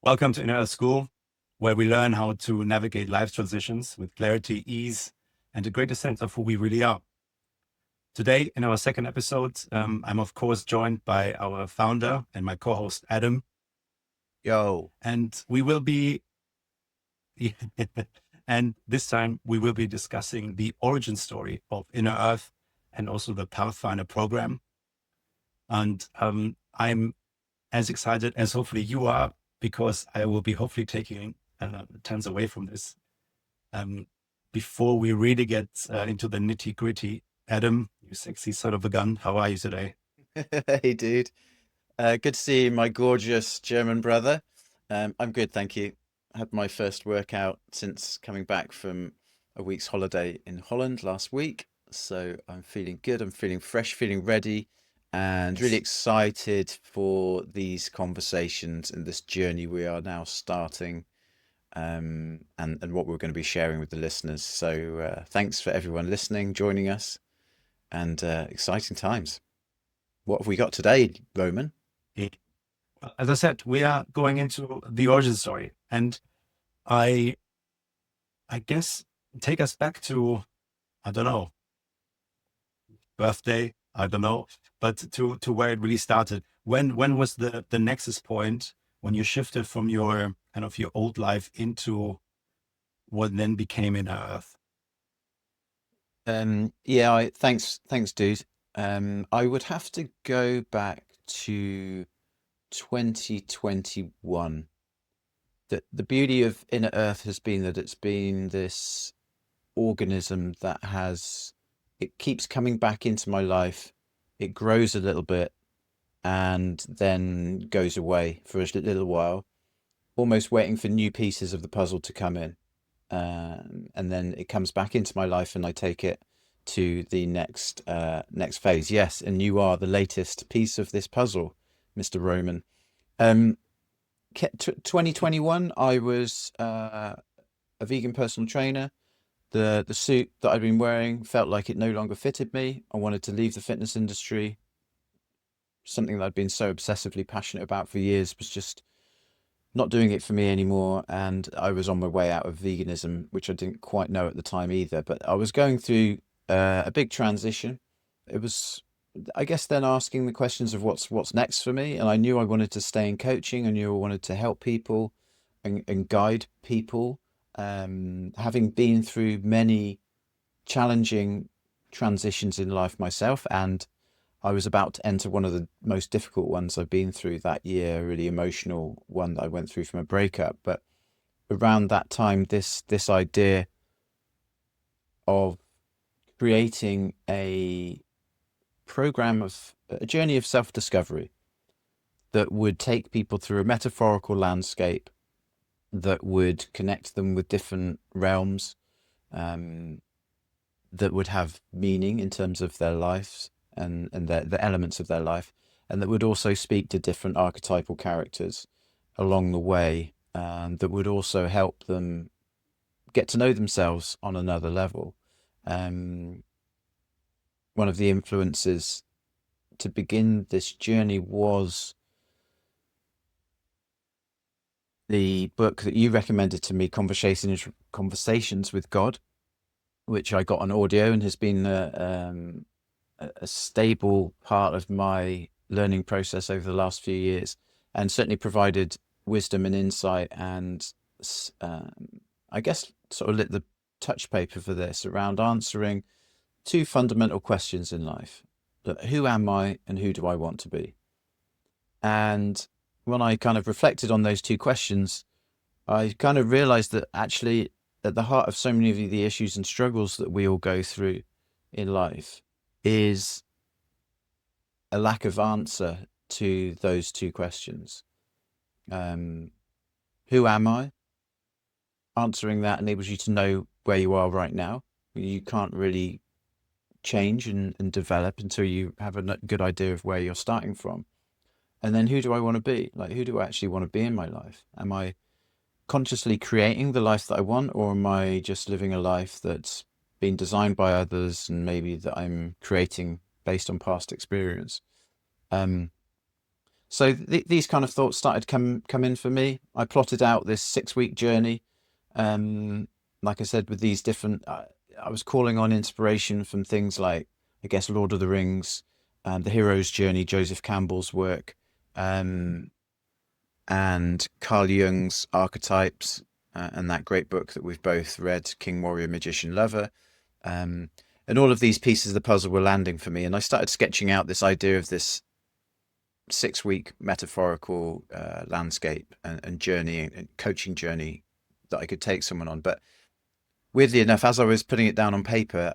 Welcome to Inner Earth School, where we learn how to navigate life's transitions with clarity, ease, and a greater sense of who we really are. Today, in our second episode, I'm of course joined by our founder and my co-host Adam, Yo, and we will be, and this time we will be discussing the origin story of Inner Earth and also the Pathfinder program. And I'm as excited as hopefully you are, because I will be hopefully taking tons away from this. Before we really get into the nitty gritty, Adam, you sexy son of a gun, how are you today? hey dude. Good to see you, my gorgeous German brother. I'm good, thank you. I had my first workout since coming back from a week's holiday in Holland last week. So I'm feeling good, I'm feeling fresh, feeling ready, and really Yes. excited for these conversations and this journey we are now starting, and what we're going to be sharing with the listeners. So thanks for everyone listening, joining us, and exciting times. What have we got today, Roman? As I said, we are going into the origin story, and I I guess take us back to, I don't know, birthday, I don't know, but to where it really started. When was the nexus point when you shifted from your kind of your old life into what then became Inner Earth? Yeah, thanks, dude. I would have to go back to 2021. The beauty of Inner Earth has been that it's been this organism that it keeps coming back into my life. It grows a little bit and then goes away for a little while, almost waiting for new pieces of the puzzle to come in. And then it comes back into my life, and I take it to the next phase. Yes, and you are the latest piece of this puzzle, Mr. Roman. Um, 2021, I was a vegan personal trainer. The suit that I'd been wearing felt like it no longer fitted me. I wanted to leave the fitness industry. Something that I'd been so obsessively passionate about for years was just not doing it for me anymore. And I was on my way out of veganism, which I didn't quite know at the time either. But I was going through a big transition. It was, I guess, then asking the questions of what's next for me. And I knew I wanted to stay in coaching. I knew I wanted to help people and guide people. Having been through many challenging transitions in life myself, and I was about to enter one of the most difficult ones I've been through that year, a really emotional one that I went through from a breakup. But around that time, this idea of creating a journey of self-discovery that would take people through a metaphorical landscape that would connect them with different realms, um, that would have meaning in terms of their lives and the elements of their life, and that would also speak to different archetypal characters along the way, that would also help them get to know themselves on another level. Um, One of the influences to begin this journey was the book that you recommended to me, Conversations with God, which I got on audio and has been a stable part of my learning process over the last few years, and certainly provided wisdom and insight, and I guess sort of lit the touch paper for this around answering two fundamental questions in life: who am I and who do I want to be? And when I kind of reflected on those two questions, I kind of realized that actually, at the heart of so many of the issues and struggles that we all go through in life is a lack of answer to those two questions. Um, who am I? Answering that enables you to know where you are right now. You can't really change and develop until you have a good idea of where you're starting from. And then who do I want to be? Like, who do I actually want to be in my life? Am I consciously creating the life that I want, or am I just living a life that's been designed by others and maybe that I'm creating based on past experience? Um, So these kind of thoughts started come in for me. I plotted out this 6 week journey. Um, like I said, with these different, I was calling on inspiration from things like, I guess, Lord of the Rings, The Hero's Journey, Joseph Campbell's work, um, and Carl Jung's Archetypes, and that great book that we've both read, King, Warrior, Magician, Lover. Um, and all of these pieces of the puzzle were landing for me. And I started sketching out this idea of this 6 week metaphorical landscape and journey and coaching journey that I could take someone on. But weirdly enough, as I was putting it down on paper,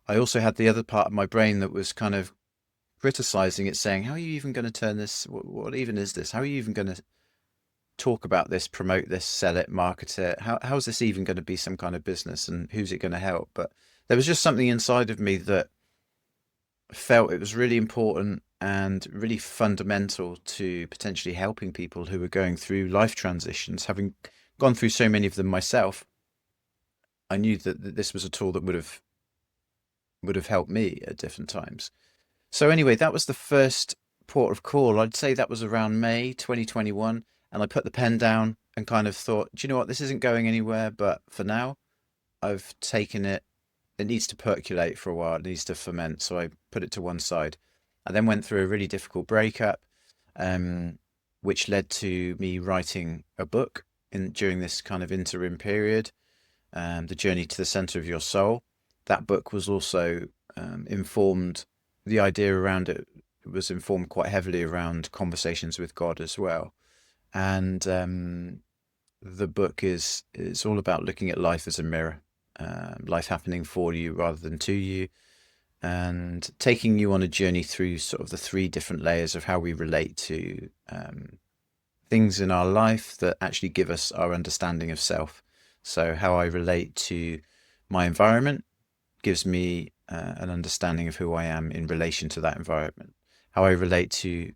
I also had the other part of my brain that was kind of criticizing it, saying, how are you even going to turn this? What even is this? How are you even going to talk about this, promote this, sell it, market it? How is this even going to be some kind of business, and who's it going to help? But there was just something inside of me that felt it was really important and really fundamental to potentially helping people who were going through life transitions. Having gone through so many of them myself, I knew that this was a tool that would have helped me at different times. So anyway, that was the first port of call. I'd say that was around May 2021, and I put the pen down and kind of thought, do you know what, this isn't going anywhere, but for now, I've taken it. It needs to percolate for a while. It needs to ferment. So I put it to one side. I then went through a really difficult breakup, um, which led to me writing a book during this kind of interim period, The Journey to the Center of Your Soul. That book was also informed, the idea around it was informed quite heavily around conversations with God as well. And the book is all about looking at life as a mirror, life happening for you rather than to you, and taking you on a journey through sort of the three different layers of how we relate to things in our life that actually give us our understanding of self. So how I relate to my environment gives me an understanding of who I am in relation to that environment. How I relate to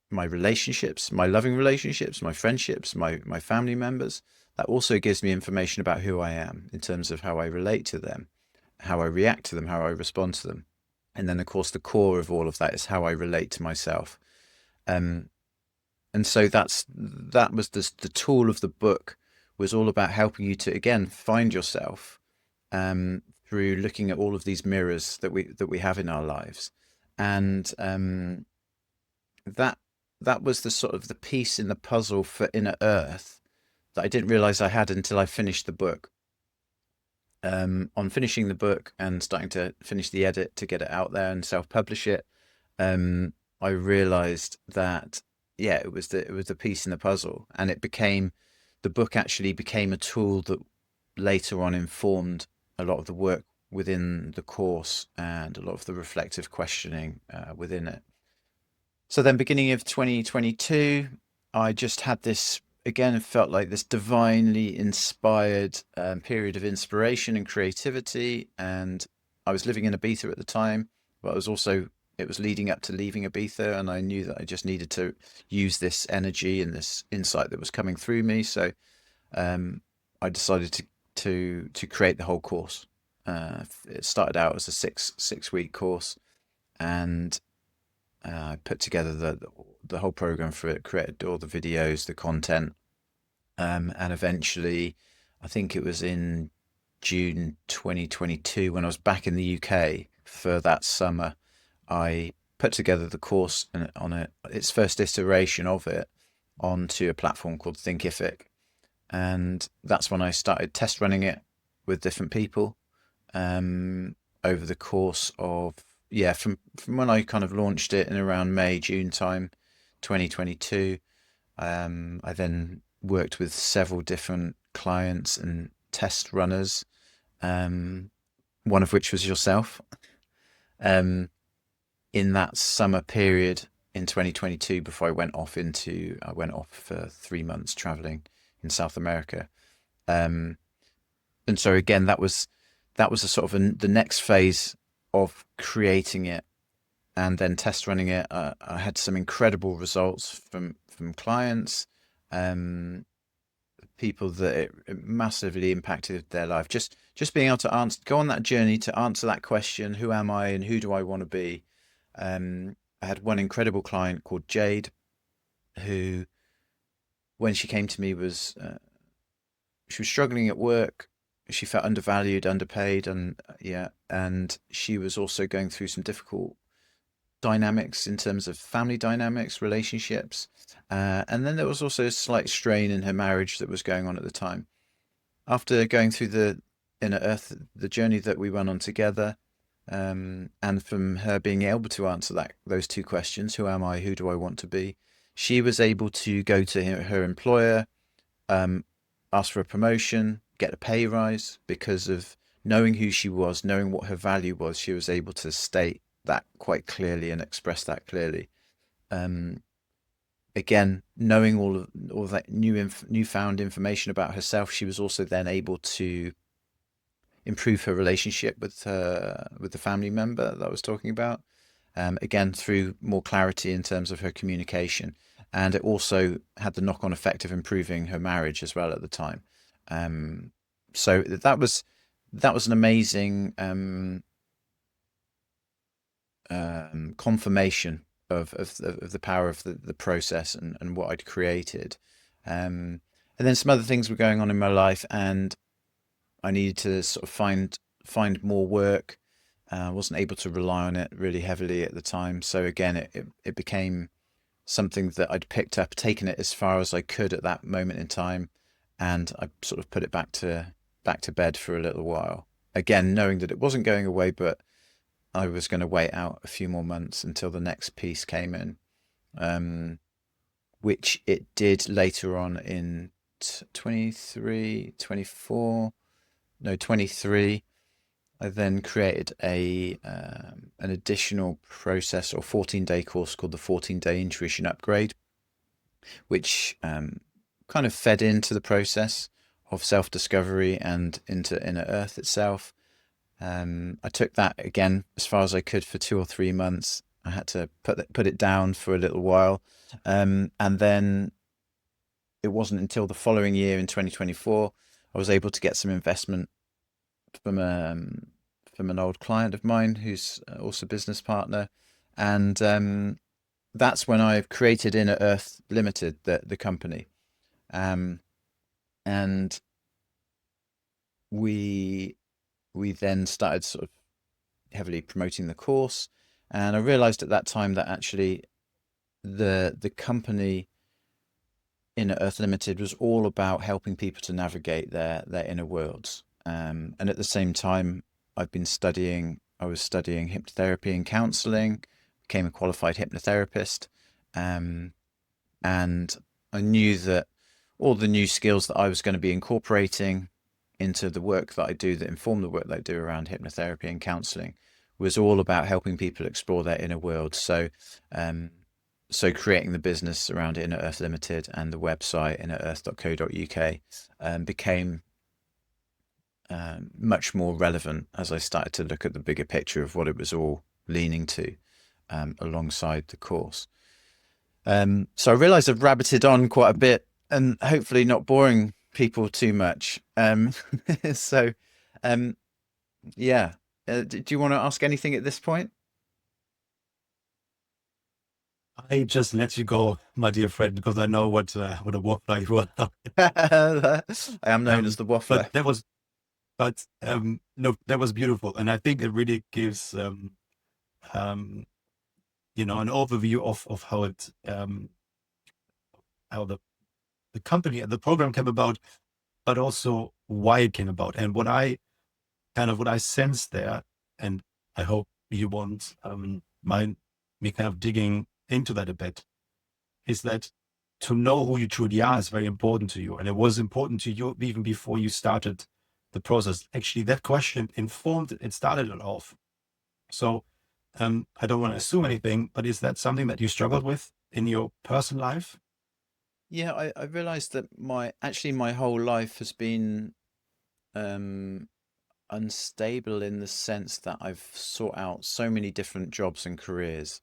my relationships, my loving relationships, my friendships, my family members, that also gives me information about who I am in terms of how I relate to them, how I react to them, how I respond to them. And then, of course, the core of all of that is how I relate to myself. Um, and so that was the tool of the book, was all about helping you to, again, find yourself through looking at all of these mirrors that we have in our lives. And that was the sort of the piece in the puzzle for Inner Earth that I didn't realize I had until I finished the book. On finishing the book and starting to finish the edit to get it out there and self-publish it, I realized that, yeah, it was the piece in the puzzle, and the book actually became a tool that later on informed a lot of the work within the course and a lot of the reflective questioning within it. So then, beginning of 2022, I just had this, again, it felt like this divinely inspired period of inspiration and creativity. And I was living in Ibiza at the time, but it was leading up to leaving Ibiza. And I knew that I just needed to use this energy and this insight that was coming through me. So I decided to create the whole course. It started out as a six week course, and I put together the whole program for it, created all the videos, the content, and eventually, I think it was in June 2022, when I was back in the UK for that summer, I put together the course on its first iteration of it onto a platform called Thinkific, and that's when I started test running it with different people over the course of, yeah, from when I kind of launched it in around May, June time, 2022. I then worked with several different clients and test runners, one of which was yourself, in that summer period in 2022 before I went off for 3 months traveling in South America. And so again, that was a sort of the next phase of creating it and then test running it. I had some incredible results from clients, people that it massively impacted their life. Just being able to go on that journey to answer that question: who am I and who do I want to be? I had one incredible client called Jade, who, when she came to me, was she was struggling at work. She felt undervalued, underpaid, and yeah, and she was also going through some difficult dynamics in terms of family dynamics, relationships, and then there was also a slight strain in her marriage that was going on at the time. After going through the Inner Earth, the journey that we went on together, and from her being able to answer those two questions, who am I, who do I want to be, she was able to go to her employer, um, ask for a promotion, get a pay rise because of knowing who she was, knowing what her value was. She was able to state that quite clearly and express that clearly. Um, Again, knowing all of that newfound information about herself, she was also then able to improve her relationship with the family member that I was talking about. Again, through more clarity in terms of her communication, and it also had the knock-on effect of improving her marriage as well at the time. Um, so that was an amazing confirmation of the power of the process and what I'd created. And then some other things were going on in my life, and I needed to sort of find more work. I wasn't able to rely on it really heavily at the time. So again, it became something that I'd picked up, taken it as far as I could at that moment in time, and I sort of put it back to bed for a little while. Again, knowing that it wasn't going away, but I was going to wait out a few more months until the next piece came in, which it did later on in 23, 24, no, 23. I then created an additional process or 14-day course called the 14-day intuition upgrade, which kind of fed into the process of self-discovery and into Inner Earth itself. I took that again as far as I could for 2 or 3 months. I had to put it down for a little while, and then it wasn't until the following year in 2024 I was able to get some investment from an old client of mine who's also a business partner, and that's when I've created Inner Earth Limited, the company, um, and we we then started sort of heavily promoting the course, and I realized at that time that actually the company Inner Earth Limited was all about helping people to navigate their inner worlds. And at the same time, I was studying hypnotherapy and counseling, became a qualified hypnotherapist, um, and I knew that all the new skills that I was going to be incorporating into the work that I do, that inform the work that I do around hypnotherapy and counseling, was all about helping people explore their inner world. Um, so creating the business around Inner Earth Limited and the website innerearth.co.uk became much more relevant as I started to look at the bigger picture of what it was all leaning to, alongside the course. So I realized I've rabbited on quite a bit and hopefully not boring people too much. So, um, yeah. Do you want to ask anything at this point? I just let you go, my dear friend, because I know what a waffler you are. I am known as Um, the but waffler. that was no, that was beautiful, and I think it really gives um, an overview of how the company and the program came about, but also why it came about, and what I sensed there, and I hope you won't mind me kind of digging into that a bit, is that to know who you truly are is very important to you. And it was important to you even before you started the process. Actually, that question informed it, started it off. So I don't want to assume anything, but is that something that you struggled with in your personal life? Yeah, I realized that my whole life has been um, unstable in the sense that I've sought out so many different jobs and careers.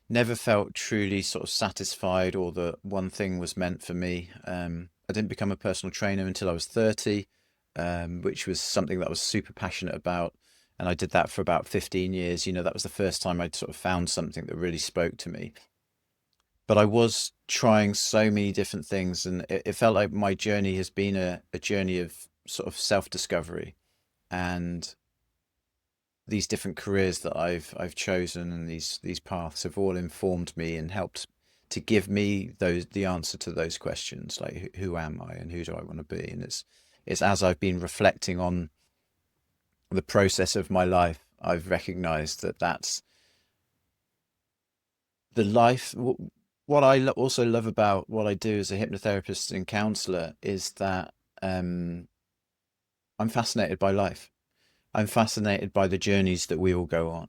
Never felt truly sort of satisfied or that one thing was meant for me. I didn't become a personal trainer until I was 30, which was something that I was super passionate about. And I did that for about 15 years. That was the first time I'd sort of found something that really spoke to me. But I was trying so many different things, and it felt like my journey has been a journey of sort of self-discovery. And these different careers that I've chosen, and these paths have all informed me and helped to give me the answer to those questions, like who am I and who do I want to be? And it's as I've been reflecting on the process of my life, I've recognized that that's the life. What I also love about what I do as a hypnotherapist and counselor is that I'm fascinated by life. I'm fascinated by the journeys that we all go on,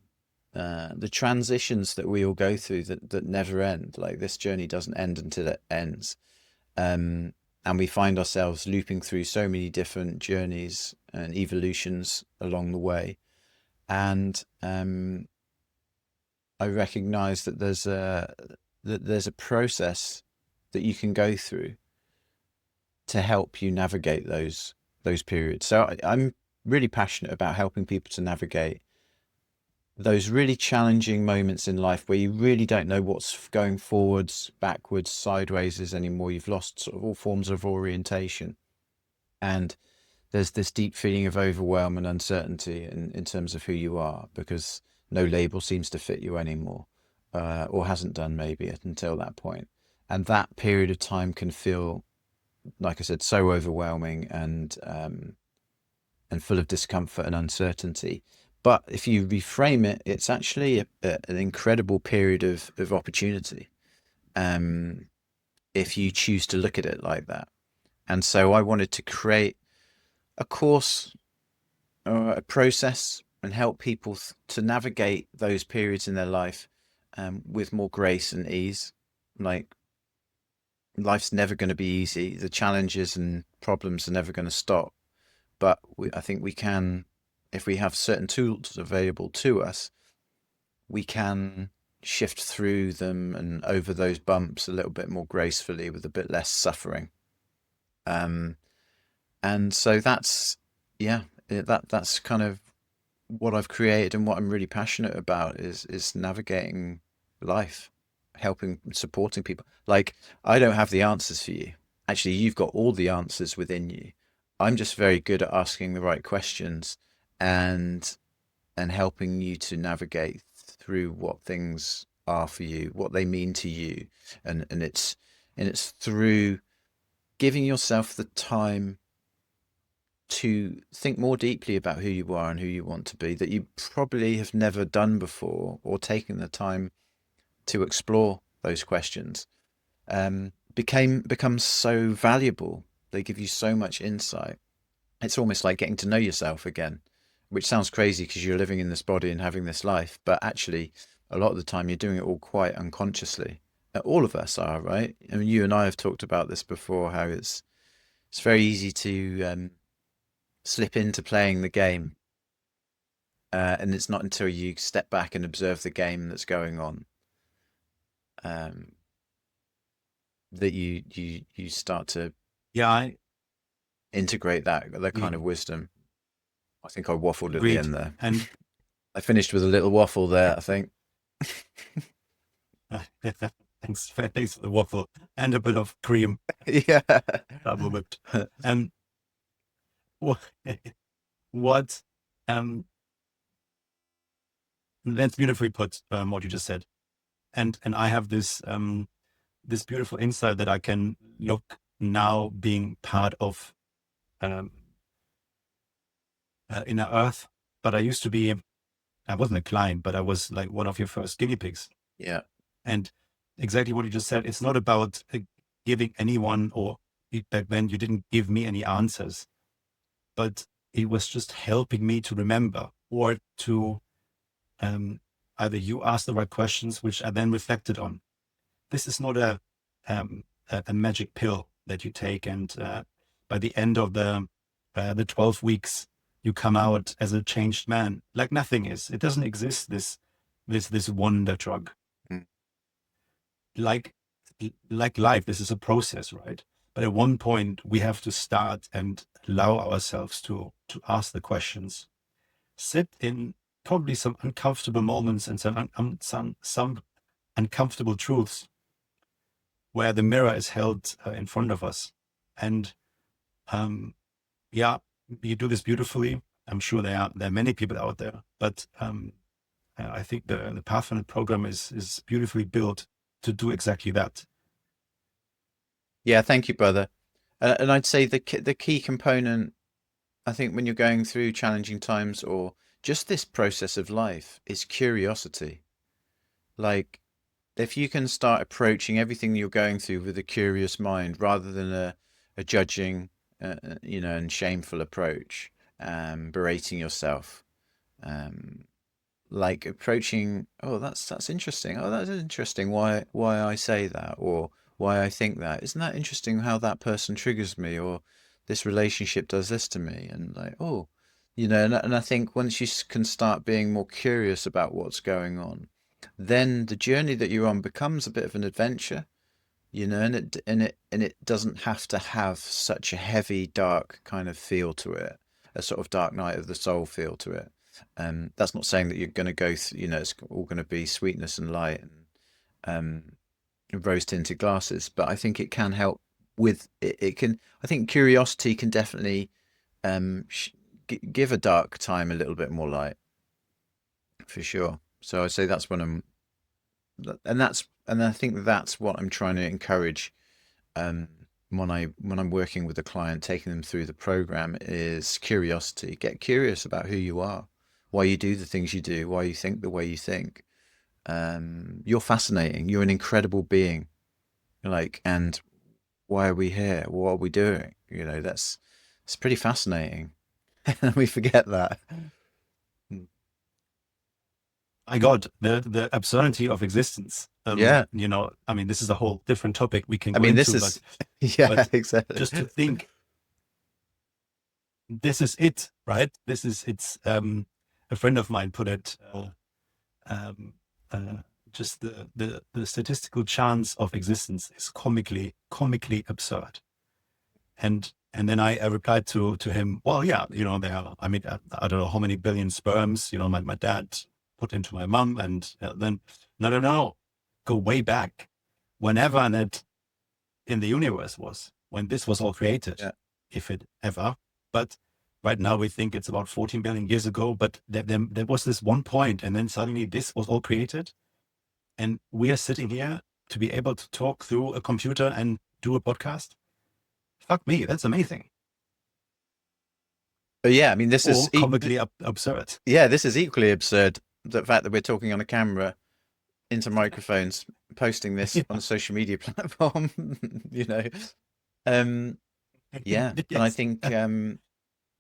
the transitions that we all go through that never end. Like, this journey doesn't end until it ends. And we find ourselves looping through so many different journeys and evolutions along the way. And I recognize that there's a process that you can go through to help you navigate those periods. So I'm really passionate about helping people to navigate those really challenging moments in life where you really don't know what's going forwards, backwards, sideways is anymore. You've lost sort of all forms of orientation. And there's this deep feeling of overwhelm and uncertainty in terms of who you are, because no label seems to fit you anymore, or hasn't done maybe until that point. And that period of time can feel, like I said, so overwhelming and full of discomfort and uncertainty. But if you reframe it, it's actually an incredible period of opportunity, if you choose to look at it like that. And so I wanted to create a course or a process and help people to navigate those periods in their life with more grace and ease. Like, life's never going to be easy. The challenges and problems are never going to stop. But I think we can, if we have certain tools available to us, we can shift through them and over those bumps a little bit more gracefully with a bit less suffering. And so that's kind of what I've created, and what I'm really passionate about is navigating life, helping, supporting people. Like, I don't have the answers for you. Actually, you've got all the answers within you. I'm just very good at asking the right questions and helping you to navigate through what things are for you, what they mean to you. And it's through giving yourself the time to think more deeply about who you are and who you want to be, that you probably have never done before, or taken the time to explore those questions, becomes so valuable. They give you so much insight. It's almost like getting to know yourself again, which sounds crazy because you're living in this body and having this life, but actually a lot of the time you're doing it all quite unconsciously. All of us are, right? I mean, you and I have talked about this before, how it's very easy to slip into playing the game, and it's not until you step back and observe the game that's going on, um, that you start to Yeah, I integrate that we kind of wisdom. I think I waffled at the agreed. end there. And I finished with a little waffle there, I think. thanks for the waffle and a bit of cream, Yeah. double whipped. And what, what that's beautifully put, what you just said. And I have this beautiful insight that I can look now, being part of um, Inner Earth. But I wasn't a client, but I was like one of your first guinea pigs. Yeah. And exactly what you just said, it's not about giving anyone, or back then you didn't give me any answers, but it was just helping me to remember, or to either you ask the right questions, which I then reflected on. This is not a magic pill that you take, and by the end of the 12 weeks, you come out as a changed man. Like, nothing is. It doesn't exist. This wonder drug. Mm. Like life, this is a process, right? But at one point, we have to start and allow ourselves to ask the questions. sit in probably some uncomfortable moments and some uncomfortable truths where the mirror is held in front of us. And yeah, you do this beautifully. I'm sure there are many people out there, but I think the Pathfinder program is beautifully built to do exactly that. Yeah, thank you, brother. And I'd say the key component, I think, when you're going through challenging times or just this process of life, is curiosity. Like, if you can start approaching everything you're going through with a curious mind rather than a judging, and shameful approach, berating yourself, um, like approaching, oh, that's interesting. Oh, that's interesting. Why I say that, or why I think that. Isn't that interesting how that person triggers me, or this relationship does this to me? And like, oh, and I think once you can start being more curious about what's going on, then the journey that you're on becomes a bit of an adventure, and it doesn't have to have such a heavy, dark kind of feel to it, a sort of dark night of the soul feel to it. That's not saying that you're going to go through, it's all going to be sweetness and light and rose tinted glasses, but I think it can help with it. It can, I think curiosity can definitely give a dark time a little bit more light, for sure. So I'd say that's when and I think that's what I'm trying to encourage um, when I'm working with a client, taking them through the program, is curiosity. Get curious about who you are, why you do the things you do, why you think the way you think. You're fascinating. You're an incredible being. Like, and why are we here? What are we doing? It's pretty fascinating. We forget that. My God, the absurdity of existence. Yeah. I mean, this is a whole different topic we can I go mean, this into, is, yeah, but exactly. just to think, this is it, right? It's a friend of mine put it, um, uh, just the statistical chance of existence is comically absurd. And then I replied to him, well, yeah, there are, I mean, I don't know how many billion sperms, my dad put into my mom, and then, no, go way back, whenever that in the universe was, when this was all created, Yeah. if it ever. But right now we think it's about 14 billion years ago, but there was this one point, and then suddenly this was all created. And we are sitting here to be able to talk through a computer and do a podcast. Fuck me, that's amazing. But yeah, I mean, this is Or comically absurd. yeah, this is equally absurd. The fact that we're talking on a camera into microphones, posting this Yeah. on a social media platform, you know. Um, yeah, and Yes.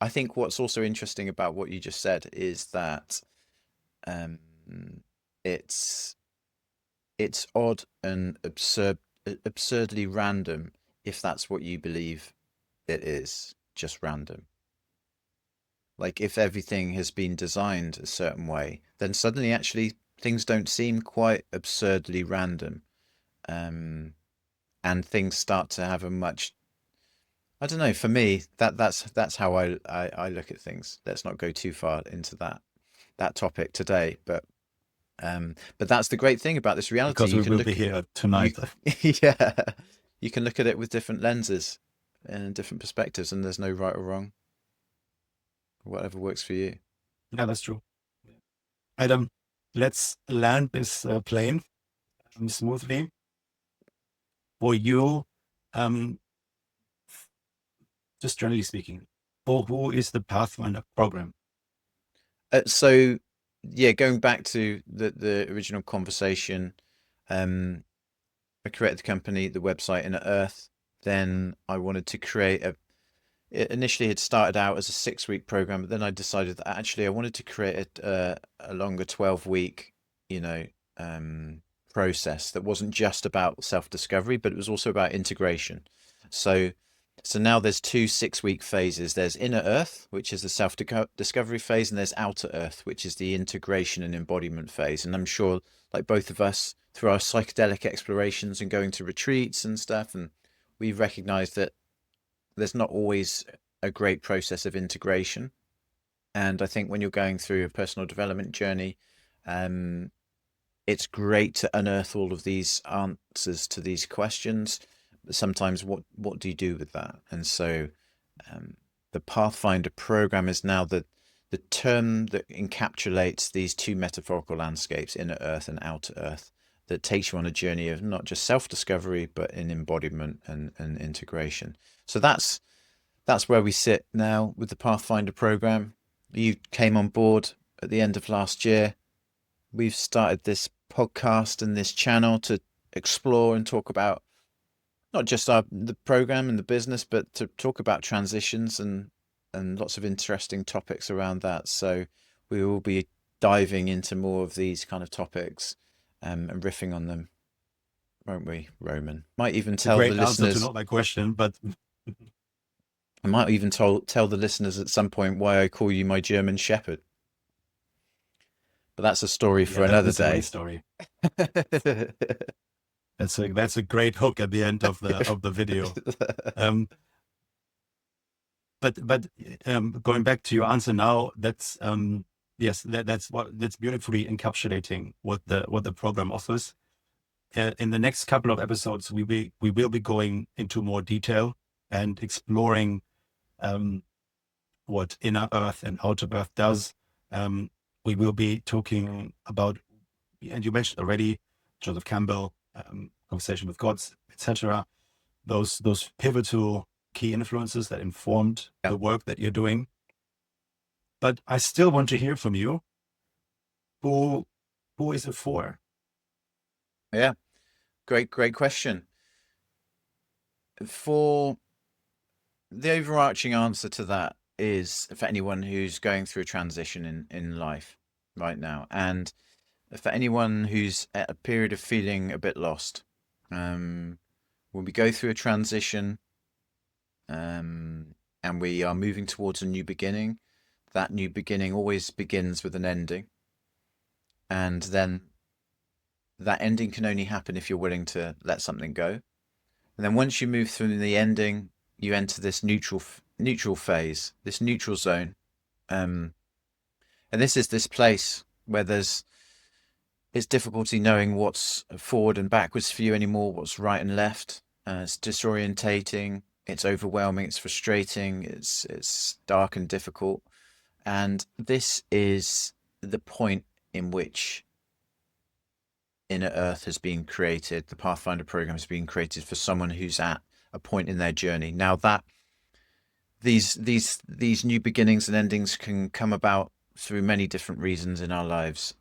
I think what's also interesting about what you just said is that um, it's it's odd and absurdly random if that's what you believe it is, just random. Like if everything has been designed a certain way, then suddenly actually things don't seem quite absurdly random. Um, and things start to have a much, I don't know, for me, that's how I look at things. Let's not go too far into that topic today, but that's the great thing about this reality. Because You we can will be look here you tonight. yeah, you can look at it with different lenses and different perspectives, and there's no right or wrong. Whatever works for you. Yeah, that's true. Adam, let's land this plane smoothly. For you, um, just generally speaking, for who is the Pathfinder program? So yeah, going back to the original conversation, um, I created the company, the website Inner Earth. Then I wanted to create it initially had started out as a 6-week program, but then I decided that actually I wanted to create a longer 12-week, you know, um, process that wasn't just about self-discovery, but it was also about integration. So, so now there's two 6-week phases. There's Inner Earth, which is the self-discovery phase, and there's Outer Earth, which is the integration and embodiment phase. And I'm sure, like both of us, through our psychedelic explorations and going to retreats and stuff, and we've recognized that there's not always a great process of integration. And I think when you're going through a personal development journey, um, it's great to unearth all of these answers to these questions. But sometimes, what do you do with that? And so, um, the Pathfinder program is now the term that encapsulates these two metaphorical landscapes, inner earth and outer earth, that takes you on a journey of not just self-discovery, but in embodiment and integration. So that's where we sit now with the Pathfinder program. You came on board at the end of last year. We've started this podcast and this channel to explore and talk about not just the program and the business, but to talk about transitions and lots of interesting topics around that. So we will be diving into more of these kind of topics, and riffing on them, won't we, Roman? Might even It's a tell the great answer to listeners. not my question, but I might even tell the listeners at some point why I call you my German Shepherd. But that's a story yeah, for another that's a great day. story. That's a great hook at the end of the video. Um, but going back to your answer now, that's yes, that's beautifully encapsulating what the program offers. In the next couple of episodes, we will be going into more detail and exploring what inner earth and outer earth does. We will be talking about, and you mentioned already, Joseph Campbell, Conversation with Gods, etc. Those pivotal key influences that informed Yeah. the work that you're doing. But I still want to hear from you. Who is it for? Yeah. Great question. For the overarching answer to that is for anyone who's going through a transition in life right now, and for anyone who's at a period of feeling a bit lost. When we go through a transition, and we are moving towards a new beginning, that new beginning always begins with an ending. And then that ending can only happen if you're willing to let something go. And then once you move through the ending, you enter this neutral phase, this neutral zone. And this is this place where it's difficulty knowing what's forward and backwards for you anymore, what's right and left. It's disorientating, it's overwhelming, it's frustrating, it's dark and difficult. And this is the point in which Inner Earth has been created. The Pathfinder program has been created for someone who's at a point in their journey. Now that these new beginnings and endings can come about through many different reasons in our lives.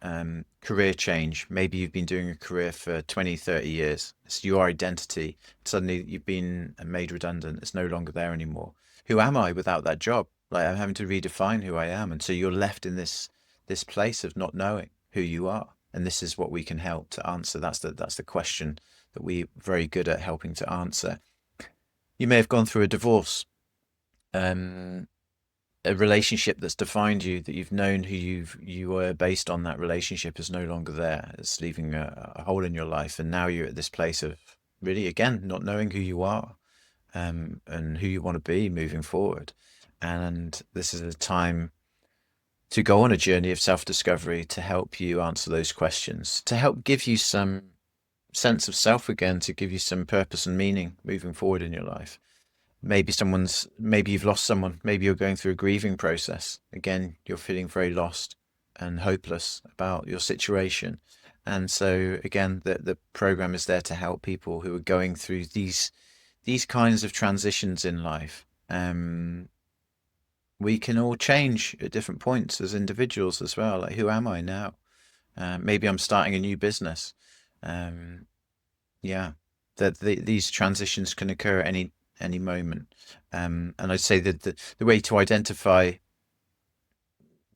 Career change. Maybe you've been doing a career for 20, 30 years. It's your identity. Suddenly you've been made redundant. It's no longer there anymore. Who am I without that job? Like, I'm having to redefine who I am. And so you're left in this place of not knowing who you are. And this is what we can help to answer. That's the question that we're very good at helping to answer. You may have gone through a divorce, a relationship that's defined you, that you've known who you were based on. That relationship is no longer there. It's leaving a hole in your life. And now you're at this place of really, again, not knowing who you are, and who you want to be moving forward. And this is a time to go on a journey of self-discovery to help you answer those questions, to help give you some sense of self again, to give you some purpose and meaning moving forward in your life. Maybe you've lost someone. Maybe you're going through a grieving process. Again, you're feeling very lost and hopeless about your situation. And so again, the program is there to help people who are going through these kinds of transitions in life. We can all change at different points as individuals as well. Like, who am I now? Maybe I'm starting a new business. Yeah, these transitions can occur at any moment. And I'd say that the way to identify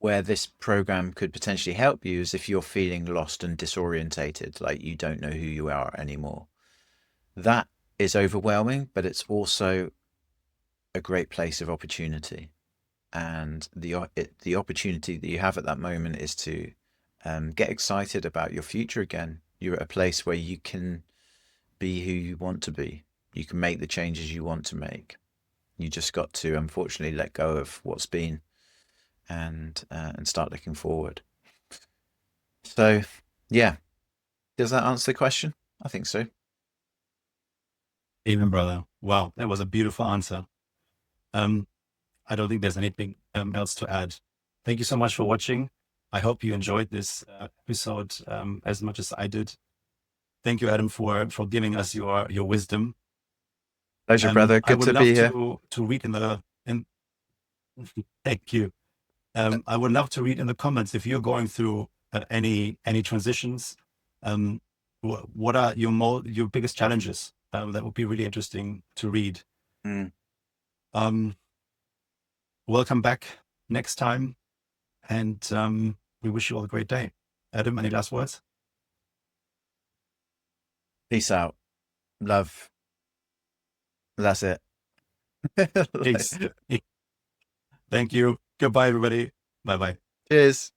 where this program could potentially help you is if you're feeling lost and disorientated, like you don't know who you are anymore. That is overwhelming, but it's also a great place of opportunity. And the opportunity that you have at that moment is to get excited about your future again. You're at a place where you can be who you want to be. You can make the changes you want to make. You just got to, unfortunately, let go of what's been. and start looking forward. So, yeah, does that answer the question? I think so. Amen, brother. Wow, that was a beautiful answer. I don't think there's anything else to add. Thank you so much for watching. I hope you enjoyed this episode as much as I did. Thank you, Adam, for giving us your wisdom. Pleasure, brother. I Good would to love be here. to read in the in. Thank you. I would love to read in the comments if you're going through any transitions. What are your biggest challenges? That would be really interesting to read. Mm. Welcome back next time, and we wish you all a great day. Adam, any last words? Peace out. Love. That's it. Peace. Thank you. Goodbye, everybody. Bye-bye. Cheers.